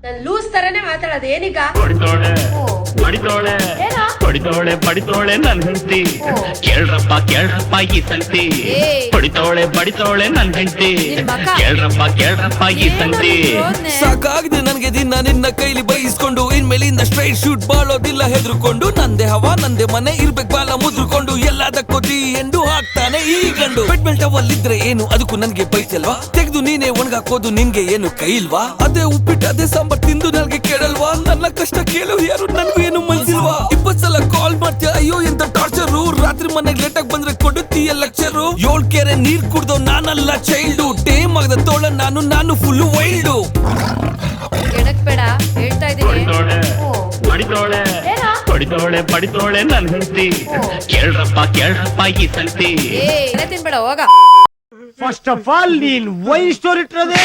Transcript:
ನಾನು ಲೂಸ್ ತರನೇ ಮಾತಾಡೋದು ಏನೀಗ ಪಡಿತೋಳೆ ನನ್ ಹೆಂಡತಿ ಕೇಳ್ರಪ್ಪ ಈ ಸಂತಿ ಪಡಿತೋಳೆ ನನ್ ಹೆಂಡತಿ ಕೇಳ್ರಪ್ಪ ಈ ಸಂತಿ ಸಾಕಾಗಿದೆ ನನ್ಗೆ ದಿನ ನಿನ್ನ ಕೈಲಿ ಬೈಸ್ಕೊಂಡು ಇನ್ಮೇಲಿಂದ ಸ್ಟ್ರೈಟ್ ಶೂಟ್ ಬಾಳೋದಿಲ್ಲ ಹೆದರ್ಕೊಂಡು ನಂದೇ ಹವಾ ನಂದೇ ಮನೆ ಇರ್ಬೇಕು ಬಾಲ ಮುದ್ರಕೊಂಡು ಎಲ್ಲದಕ್ಕೂ ಎಂಡು ಹಾಕ್ತಾನೆ ಈ ಗಂಡು ಬೆಡ್ ಬೆಲ್ಟ್ ಅವಲ್ಲಿದ್ರೆ ಏನು ಅದಕ್ಕೂ ನನ್ಗೆ ಬೈತಲ್ವಾ ತೆಗೆದು ನೀನೇ ಒಣಗಾಕೋದು ನಿನ್ಗೆ ಏನು ಕೈ ಇಲ್ವಾ ಅದೇ ಉಪ್ಪಿಟ್ಟು ಅದೇ ಸಾಂಬಾರ್ ತಿಂದು ನನ್ಗೆ ಕೇಳಲ್ವಾ ನನ್ನ ಕಷ್ಟ ಕೇಳೋ ಯಾರು ನನ್ಗೂ ಏನು ಮನ್ಸಿಲ್ವಾ 20 ಸಲ ಕಾಲ್ ಮಾಡ್ತೀಯ ಅಯ್ಯೋ ಎಂತ ಟಾರ್ಚರು ರಾತ್ರಿ ಮನೆಗೆ ಲೇಟ್ ಆಗಿ ಬಂದ್ರೆ ಕೊಡುತ್ತೀಯ ಲೆಕ್ಚರು 7 ಕೆರೆ ನೀರ್ ಕುಡ್ದೋ ನಾನಲ್ಲ ಚೈಲ್ಡು ಟೇಮ್ ಆಗದ ತೋಳ ನಾನು ಫುಲ್ ವೈಲ್ಡು ಬೇಡ ಹೇಳ್ತಾ ಇದೀನಿ ಪಡಿತೋಳೆ ನನ್ ಹೆಂಡತಿ ಕೇಳ್ರಪ್ಪ ಈ ಸಂತಿ ತಿನ್ಬೇಡ ಹೋಗ ಫಸ್ಟ್ ಆಫ್ ಆಲ್ ನೀನ್ ವೈ ಸ್ಟೋರಿ ಇಟ್ಟಿರೋದೇ